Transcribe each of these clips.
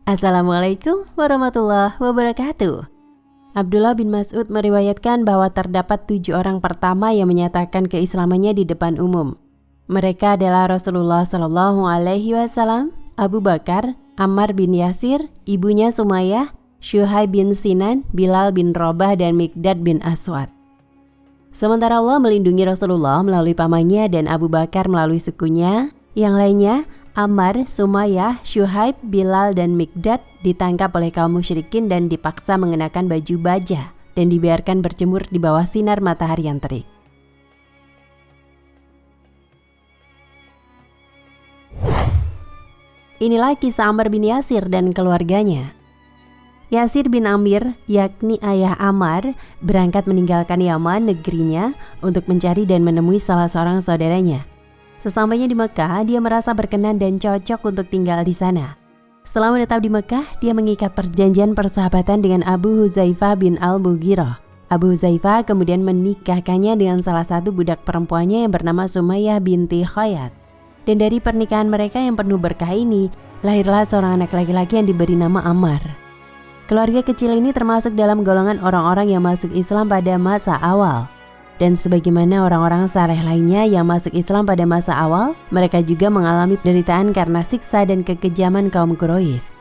Assalamualaikum warahmatullahi wabarakatuh. Abdullah bin Mas'ud meriwayatkan bahwa terdapat 7 orang pertama yang menyatakan keislamannya di depan umum. Mereka adalah Rasulullah Shallallahu Alaihi Wasallam, Abu Bakar, Ammar bin Yasir, ibunya Sumayyah, Syuhaib bin Sinan, Bilal bin Rabah, dan Mikdad bin Aswad. Sementara Allah melindungi Rasulullah melalui pamannya dan Abu Bakar melalui sukunya, yang lainnya Ammar, Sumayyah, Syuhaib, Bilal, dan Mikdad ditangkap oleh kaum musyrikin dan dipaksa mengenakan baju baja dan dibiarkan berjemur di bawah sinar matahari yang terik. Inilah kisah Ammar bin Yasir dan keluarganya. Yasir bin Amir, yakni ayah Ammar, berangkat meninggalkan Yaman, negerinya, untuk mencari dan menemui salah seorang saudaranya. Sesampainya di Mekah, dia merasa berkenan dan cocok untuk tinggal di sana. Setelah menetap di Mekah, dia mengikat perjanjian persahabatan dengan Abu Huzaifah bin Al-Mughirah. Abu Huzaifah kemudian menikahkannya dengan salah satu budak perempuannya yang bernama Sumayyah binti Khayat. Dan dari pernikahan mereka yang penuh berkah ini, lahirlah seorang anak laki-laki yang diberi nama Ammar. Keluarga kecil ini termasuk dalam golongan orang-orang yang masuk Islam pada masa awal. Dan sebagaimana orang-orang saleh lainnya yang masuk Islam pada masa awal, mereka juga mengalami penderitaan karena siksa dan kekejaman kaum Quraisy.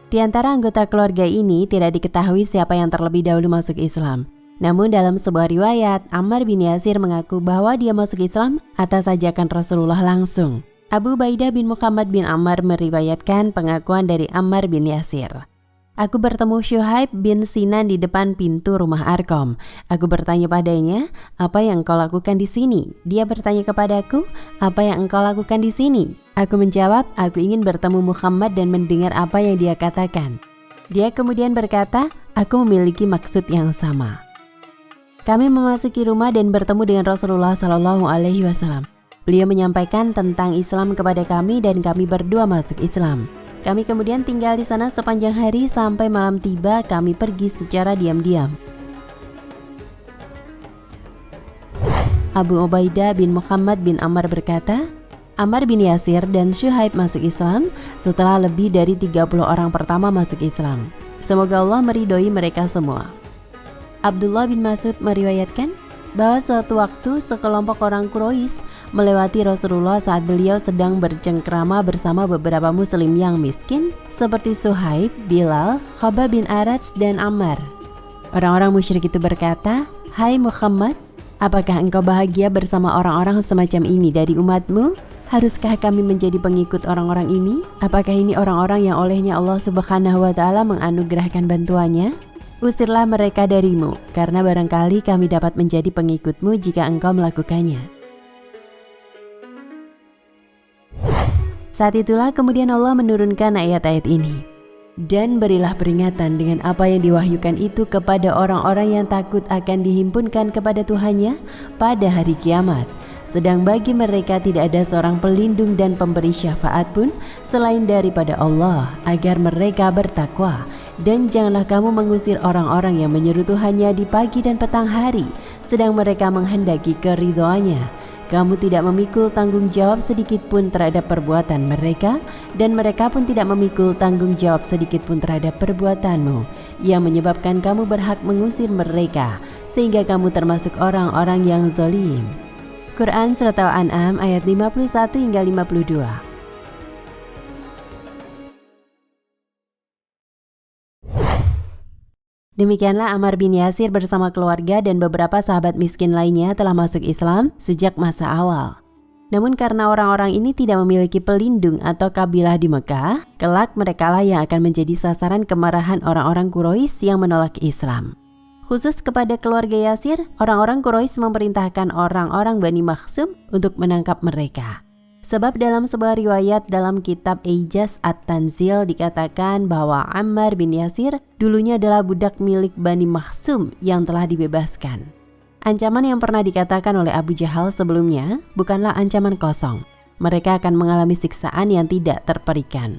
Di antara anggota keluarga ini tidak diketahui siapa yang terlebih dahulu masuk Islam. Namun dalam sebuah riwayat, Ammar bin Yasir mengaku bahwa dia masuk Islam atas ajakan Rasulullah langsung. Abu Ubaidah bin Muhammad bin Ammar meriwayatkan pengakuan dari Ammar bin Yasir. Aku bertemu Syuhaib bin Sinan di depan pintu rumah Arqam. Aku bertanya padanya, apa yang engkau lakukan di sini? Dia bertanya kepadaku, apa yang engkau lakukan di sini? Aku menjawab, aku ingin bertemu Muhammad dan mendengar apa yang dia katakan. Dia kemudian berkata, aku memiliki maksud yang sama. Kami memasuki rumah dan bertemu dengan Rasulullah Shallallahu Alaihi Wasallam. Beliau menyampaikan tentang Islam kepada kami dan kami berdua masuk Islam. Kami kemudian tinggal di sana sepanjang hari sampai malam tiba kami pergi secara diam-diam. Abu Ubaidah bin Muhammad bin Ammar berkata, Ammar bin Yasir dan Syuhaib masuk Islam setelah lebih dari 30 orang pertama masuk Islam. Semoga Allah meridhoi mereka semua. Abdullah bin Mas'ud meriwayatkan bahwa suatu waktu sekelompok orang Quraisy melewati Rasulullah saat beliau sedang bercengkrama bersama beberapa muslim yang miskin seperti Syuhaib, Bilal, Khabbab bin Arats, dan Ammar. Orang-orang musyrik itu berkata, "Hai Muhammad, apakah engkau bahagia bersama orang-orang semacam ini dari umatmu? Haruskah kami menjadi pengikut orang-orang ini? Apakah ini orang-orang yang olehnya Allah Subhanahu wa Ta'ala menganugerahkan bantuannya? Usirlah mereka darimu, karena barangkali kami dapat menjadi pengikutmu jika engkau melakukannya." Saat itulah kemudian Allah menurunkan ayat-ayat ini. Dan berilah peringatan dengan apa yang diwahyukan itu kepada orang-orang yang takut akan dihimpunkan kepada Tuhannya pada hari kiamat. Sedang bagi mereka tidak ada seorang pelindung dan pemberi syafaat pun selain daripada Allah, agar mereka bertakwa. Dan janganlah kamu mengusir orang-orang yang menyeru Tuhannya di pagi dan petang hari, sedang mereka menghendaki keridhoannya. Kamu tidak memikul tanggung jawab sedikit pun terhadap perbuatan mereka, dan mereka pun tidak memikul tanggung jawab sedikit pun terhadap perbuatanmu, yang menyebabkan kamu berhak mengusir mereka, sehingga kamu termasuk orang-orang yang zalim. Quran Surat Al-An'am ayat 51 hingga 52. Demikianlah Ammar bin Yasir bersama keluarga dan beberapa sahabat miskin lainnya telah masuk Islam sejak masa awal. Namun karena orang-orang ini tidak memiliki pelindung atau kabilah di Mekah, kelak merekalah yang akan menjadi sasaran kemarahan orang-orang Quraisy yang menolak Islam. Khusus kepada keluarga Yasir, orang-orang Quraisy memerintahkan orang-orang Bani Makhzum untuk menangkap mereka. Sebab dalam sebuah riwayat dalam kitab Ijaz At-Tanzil dikatakan bahwa Ammar bin Yasir dulunya adalah budak milik Bani Makhzum yang telah dibebaskan. Ancaman yang pernah dikatakan oleh Abu Jahal sebelumnya bukanlah ancaman kosong. Mereka akan mengalami siksaan yang tidak terperikan.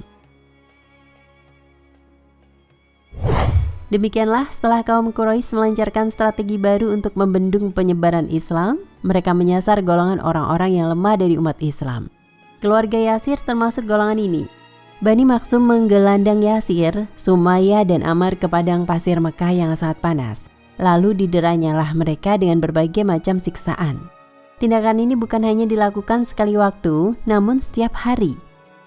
Demikianlah setelah kaum Quraisy melancarkan strategi baru untuk membendung penyebaran Islam, mereka menyasar golongan orang-orang yang lemah dari umat Islam. Keluarga Yasir termasuk golongan ini. Bani Makhzum menggelandang Yasir, Sumayyah dan Ammar ke padang pasir Mekah yang sangat panas. Lalu dideranyalah mereka dengan berbagai macam siksaan. Tindakan ini bukan hanya dilakukan sekali waktu, namun setiap hari.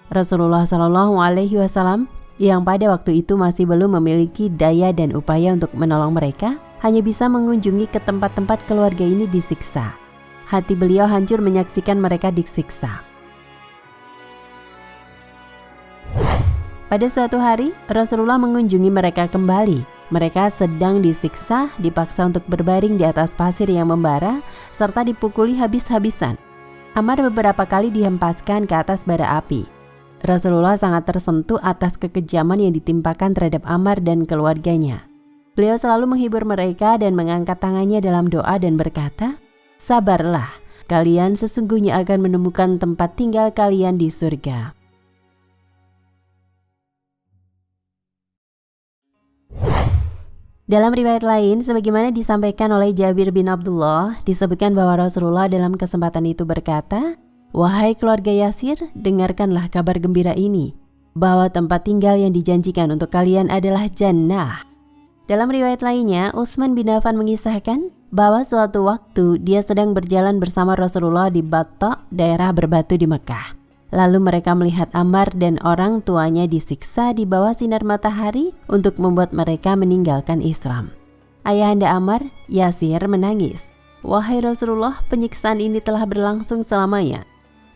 Rasulullah SAW yang pada waktu itu masih belum memiliki daya dan upaya untuk menolong mereka, hanya bisa mengunjungi ke tempat-tempat keluarga ini disiksa. Hati beliau hancur menyaksikan mereka disiksa. Pada suatu hari, Rasulullah mengunjungi mereka kembali. Mereka sedang disiksa, dipaksa untuk berbaring di atas pasir yang membara, serta dipukuli habis-habisan. Ammar beberapa kali dihempaskan ke atas bara api. Rasulullah sangat tersentuh atas kekejaman yang ditimpakan terhadap Ammar dan keluarganya. Beliau selalu menghibur mereka dan mengangkat tangannya dalam doa dan berkata, "Sabarlah, kalian sesungguhnya akan menemukan tempat tinggal kalian di surga." Dalam riwayat lain, sebagaimana disampaikan oleh Jabir bin Abdullah, disebutkan bahwa Rasulullah dalam kesempatan itu berkata, "Wahai keluarga Yasir, dengarkanlah kabar gembira ini, bahwa tempat tinggal yang dijanjikan untuk kalian adalah jannah." Dalam riwayat lainnya, Utsman bin Affan mengisahkan bahwa suatu waktu dia sedang berjalan bersama Rasulullah di Batta, daerah berbatu di Mekah. Lalu mereka melihat Ammar dan orang tuanya disiksa di bawah sinar matahari untuk membuat mereka meninggalkan Islam. Ayahanda Ammar, Yasir, menangis. "Wahai Rasulullah, penyiksaan ini telah berlangsung selamanya."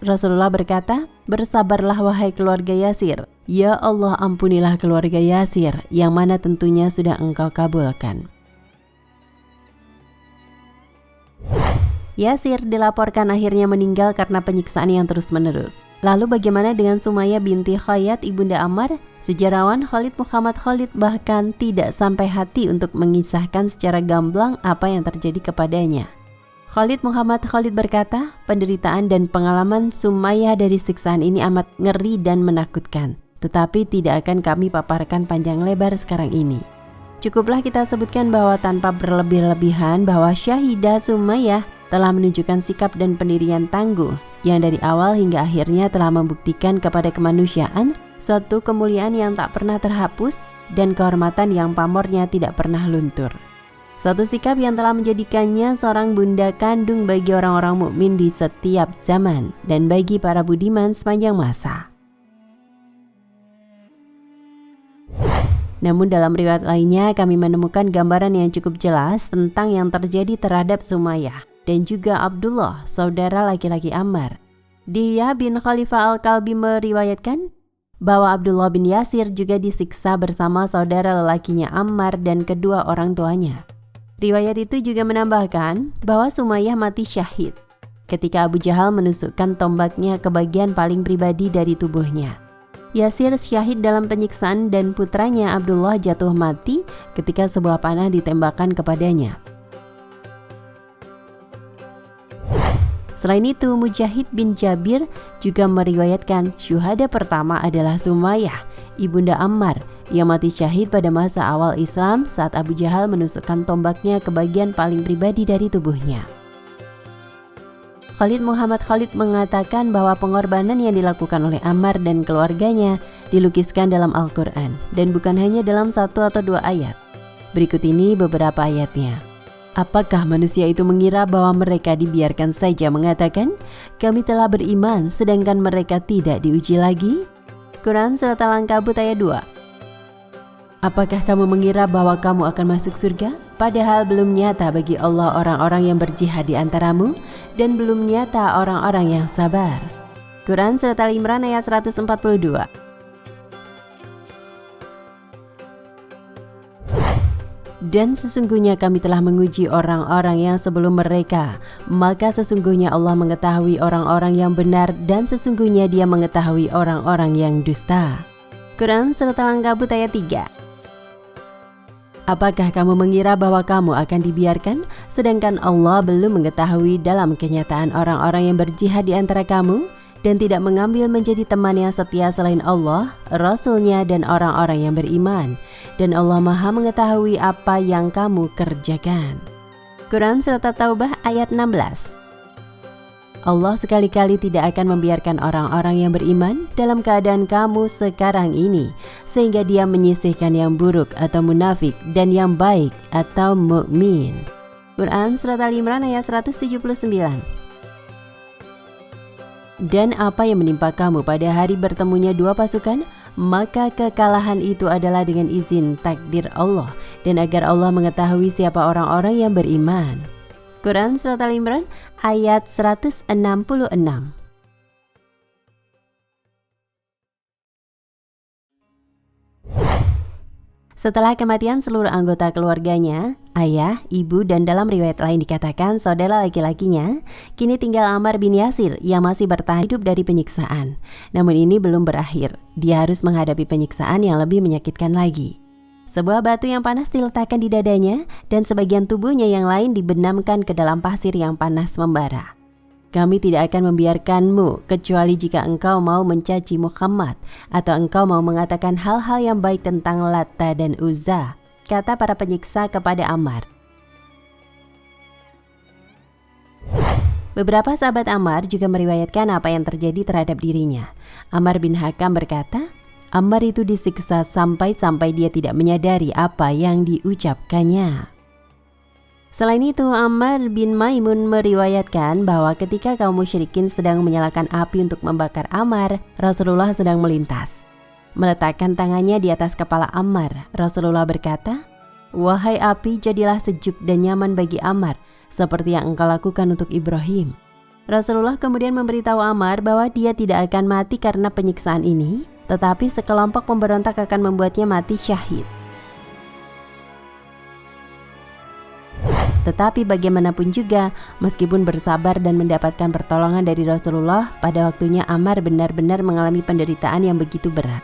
Rasulullah berkata, "Bersabarlah wahai keluarga Yasir. Ya Allah, ampunilah keluarga Yasir, yang mana tentunya sudah Engkau kabulkan." Yasir dilaporkan akhirnya meninggal karena penyiksaan yang terus-menerus. Lalu bagaimana dengan Sumayyah binti Khayyat, ibunda Ammar? Sejarawan Khalid Muhammad Khalid bahkan tidak sampai hati untuk mengisahkan secara gamblang apa yang terjadi kepadanya. Khalid Muhammad Khalid berkata, penderitaan dan pengalaman Sumayyah dari siksaan ini amat ngeri dan menakutkan. Tetapi tidak akan kami paparkan panjang lebar sekarang ini. Cukuplah kita sebutkan bahwa tanpa berlebih-lebihan bahwa Syahidah Sumayyah telah menunjukkan sikap dan pendirian tangguh yang dari awal hingga akhirnya telah membuktikan kepada kemanusiaan suatu kemuliaan yang tak pernah terhapus dan kehormatan yang pamornya tidak pernah luntur. Suatu sikap yang telah menjadikannya seorang bunda kandung bagi orang-orang mukmin di setiap zaman dan bagi para budiman sepanjang masa. Namun dalam riwayat lainnya kami menemukan gambaran yang cukup jelas tentang yang terjadi terhadap Sumayyah dan juga Abdullah, saudara laki-laki Ammar. Diyah bin Khalifah Al-Kalbi meriwayatkan bahwa Abdullah bin Yasir juga disiksa bersama saudara lelakinya Ammar dan kedua orang tuanya. Riwayat itu juga menambahkan bahwa Sumayyah mati syahid ketika Abu Jahal menusukkan tombaknya ke bagian paling pribadi dari tubuhnya. Yasir syahid dalam penyiksaan dan putranya Abdullah jatuh mati ketika sebuah panah ditembakkan kepadanya. Selain itu, Mujahid bin Jabir juga meriwayatkan syuhada pertama adalah Sumayyah, ibunda Ammar, yang mati syahid pada masa awal Islam saat Abu Jahal menusukkan tombaknya ke bagian paling pribadi dari tubuhnya. Khalid Muhammad Khalid mengatakan bahwa pengorbanan yang dilakukan oleh Ammar dan keluarganya dilukiskan dalam Al-Quran dan bukan hanya dalam 1 atau 2 ayat. Berikut ini beberapa ayatnya. Apakah manusia itu mengira bahwa mereka dibiarkan saja mengatakan, "Kami telah beriman," sedangkan mereka tidak diuji lagi? Quran Surat Al-Ankabut ayat 2. Apakah kamu mengira bahwa kamu akan masuk surga? Padahal belum nyata bagi Allah orang-orang yang berjihad di antaramu dan belum nyata orang-orang yang sabar. Quran Surat Al-Imran ayat 142. Dan sesungguhnya kami telah menguji orang-orang yang sebelum mereka, maka sesungguhnya Allah mengetahui orang-orang yang benar dan sesungguhnya Dia mengetahui orang-orang yang dusta. Quran Surat Al-Ankabut ayat 3. Apakah kamu mengira bahwa kamu akan dibiarkan, sedangkan Allah belum mengetahui dalam kenyataan orang-orang yang berjihad di antara kamu dan tidak mengambil menjadi teman yang setia selain Allah, Rasul-Nya dan orang-orang yang beriman, dan Allah Maha mengetahui apa yang kamu kerjakan. Quran Surat At-Taubah ayat 16. Allah sekali-kali tidak akan membiarkan orang-orang yang beriman dalam keadaan kamu sekarang ini, sehingga Dia menyisihkan yang buruk atau munafik dan yang baik atau mukmin. Quran Surat Al-Imran ayat 179. Dan apa yang menimpa kamu pada hari bertemunya dua pasukan, maka kekalahan itu adalah dengan izin takdir Allah, dan agar Allah mengetahui siapa orang-orang yang beriman. Quran Surat Al-Imran ayat 166. Setelah kematian seluruh anggota keluarganya, ayah, ibu, dan dalam riwayat lain dikatakan saudara laki-lakinya, kini tinggal Ammar bin Yasir yang masih bertahan hidup dari penyiksaan. Namun ini belum berakhir, dia harus menghadapi penyiksaan yang lebih menyakitkan lagi. Sebuah batu yang panas diletakkan di dadanya dan sebagian tubuhnya yang lain dibenamkan ke dalam pasir yang panas membara. Kami tidak akan membiarkanmu kecuali jika engkau mau mencaci Muhammad atau engkau mau mengatakan hal-hal yang baik tentang Lata dan Uzza, kata para penyiksa kepada Ammar. Beberapa sahabat Ammar juga meriwayatkan apa yang terjadi terhadap dirinya. Ammar bin Hakam berkata, Ammar itu disiksa sampai-sampai dia tidak menyadari apa yang diucapkannya. Selain itu, Ammar bin Maimun meriwayatkan bahwa ketika kaum musyrikin sedang menyalakan api untuk membakar Ammar, Rasulullah sedang melintas. Meletakkan tangannya di atas kepala Ammar, Rasulullah berkata, "Wahai api, jadilah sejuk dan nyaman bagi Ammar, seperti yang engkau lakukan untuk Ibrahim." Rasulullah kemudian memberitahu Ammar bahwa dia tidak akan mati karena penyiksaan ini, tetapi sekelompok pemberontak akan membuatnya mati syahid. Tetapi bagaimanapun juga, meskipun bersabar dan mendapatkan pertolongan dari Rasulullah, pada waktunya Ammar benar-benar mengalami penderitaan yang begitu berat.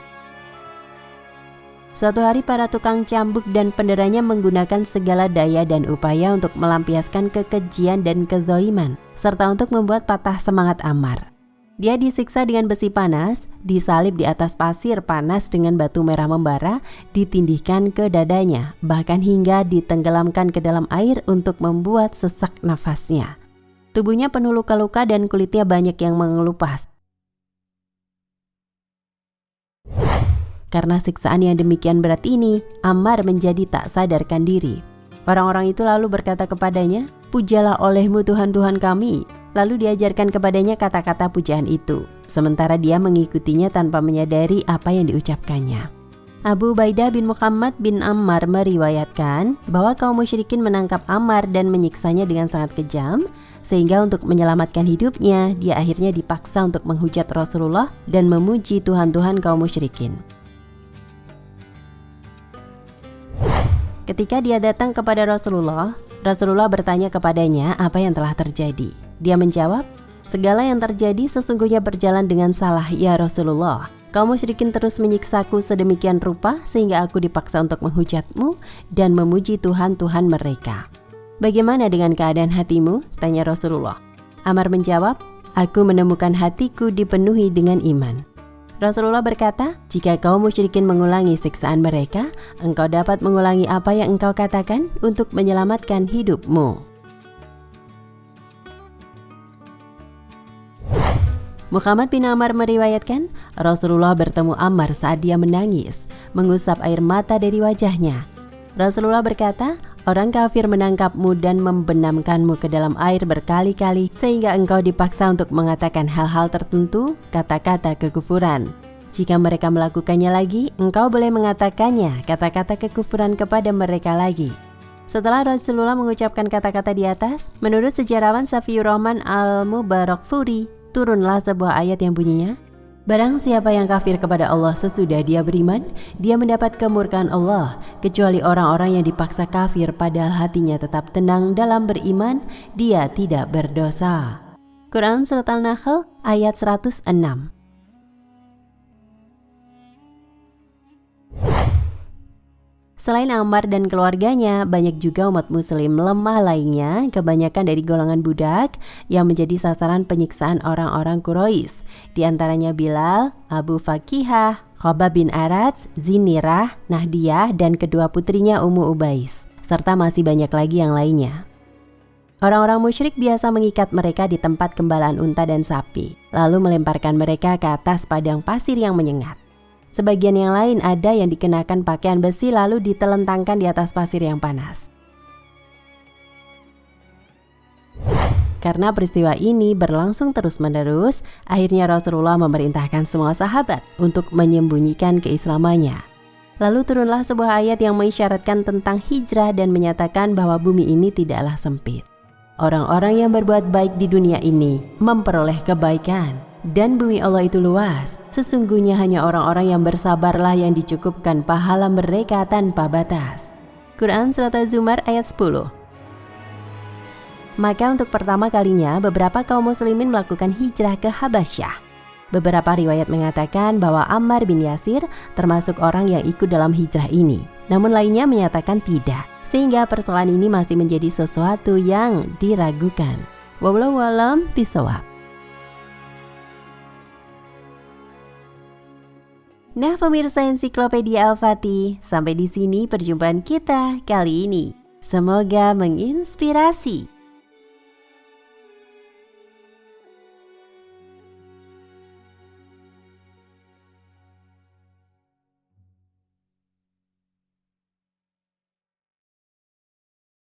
Suatu hari para tukang cambuk dan penderanya menggunakan segala daya dan upaya untuk melampiaskan kekejian dan kezaliman, serta untuk membuat patah semangat Ammar. Dia disiksa dengan besi panas, disalib di atas pasir panas dengan batu merah membara, ditindihkan ke dadanya, bahkan hingga ditenggelamkan ke dalam air untuk membuat sesak nafasnya. Tubuhnya penuh luka-luka dan kulitnya banyak yang mengelupas. Karena siksaan yang demikian berat ini, Ammar menjadi tak sadarkan diri. Orang-orang itu lalu berkata kepadanya, "Pujalah olehmu Tuhan-Tuhan kami." Lalu diajarkan kepadanya kata-kata pujaan itu, sementara dia mengikutinya tanpa menyadari apa yang diucapkannya. Abu Ubaidah bin Muhammad bin Ammar meriwayatkan bahwa kaum musyrikin menangkap Ammar dan menyiksanya dengan sangat kejam, sehingga untuk menyelamatkan hidupnya, dia akhirnya dipaksa untuk menghujat Rasulullah dan memuji Tuhan-Tuhan kaum musyrikin. Ketika dia datang kepada Rasulullah, Rasulullah bertanya kepadanya apa yang telah terjadi. Dia menjawab, "Segala yang terjadi sesungguhnya berjalan dengan salah ya Rasulullah. Kaum musyrikin terus menyiksaku sedemikian rupa sehingga aku dipaksa untuk menghujatmu dan memuji Tuhan-Tuhan mereka." "Bagaimana dengan keadaan hatimu?" tanya Rasulullah. Ammar menjawab, "Aku menemukan hatiku dipenuhi dengan iman." Rasulullah berkata, "Jika kaum musyrikin mengulangi siksaan mereka, engkau dapat mengulangi apa yang engkau katakan untuk menyelamatkan hidupmu." Muhammad bin Ammar meriwayatkan, Rasulullah bertemu Ammar saat dia menangis, mengusap air mata dari wajahnya. Rasulullah berkata, "Orang kafir menangkapmu dan membenamkanmu ke dalam air berkali-kali sehingga engkau dipaksa untuk mengatakan hal-hal tertentu, kata-kata kekufuran. Jika mereka melakukannya lagi, engkau boleh mengatakannya, kata-kata kekufuran kepada mereka lagi." Setelah Rasulullah mengucapkan kata-kata di atas, menurut sejarawan Safiyur Rahman Al-Mubarakfuri, turunlah sebuah ayat yang bunyinya, "Barang siapa yang kafir kepada Allah sesudah dia beriman, dia mendapat kemurkaan Allah, kecuali orang-orang yang dipaksa kafir padahal hatinya tetap tenang dalam beriman, dia tidak berdosa." Quran Surat Al-Nahl ayat 106. Selain Ammar dan keluarganya, banyak juga umat muslim lemah lainnya, kebanyakan dari golongan budak yang menjadi sasaran penyiksaan orang-orang Quraisy. Di antaranya Bilal, Abu Fakihah, Khobab bin Arad, Zinirah, Nahdiyah, dan kedua putrinya Ummu Ubais, serta masih banyak lagi yang lainnya. Orang-orang musyrik biasa mengikat mereka di tempat gembalaan unta dan sapi, lalu melemparkan mereka ke atas padang pasir yang menyengat. Sebagian yang lain ada yang dikenakan pakaian besi lalu ditelentangkan di atas pasir yang panas. Karena peristiwa ini berlangsung terus-menerus, akhirnya Rasulullah memerintahkan semua sahabat untuk menyembunyikan keislamannya. Lalu turunlah sebuah ayat yang mengisyaratkan tentang hijrah dan menyatakan bahwa bumi ini tidaklah sempit. Orang-orang yang berbuat baik di dunia ini memperoleh kebaikan, dan bumi Allah itu luas. Sesungguhnya hanya orang-orang yang bersabarlah yang dicukupkan pahala mereka tanpa batas. Quran Surat Az-Zumar ayat 10. Maka untuk pertama kalinya beberapa kaum muslimin melakukan hijrah ke Habasyah. Beberapa riwayat mengatakan bahwa Ammar bin Yasir termasuk orang yang ikut dalam hijrah ini. Namun lainnya menyatakan tidak, sehingga persoalan ini masih menjadi sesuatu yang diragukan. Wallahu a'lam bishawab. Nah pemirsa Ensiklopedia Al-Fatih, sampai di sini perjumpaan kita kali ini. Semoga menginspirasi.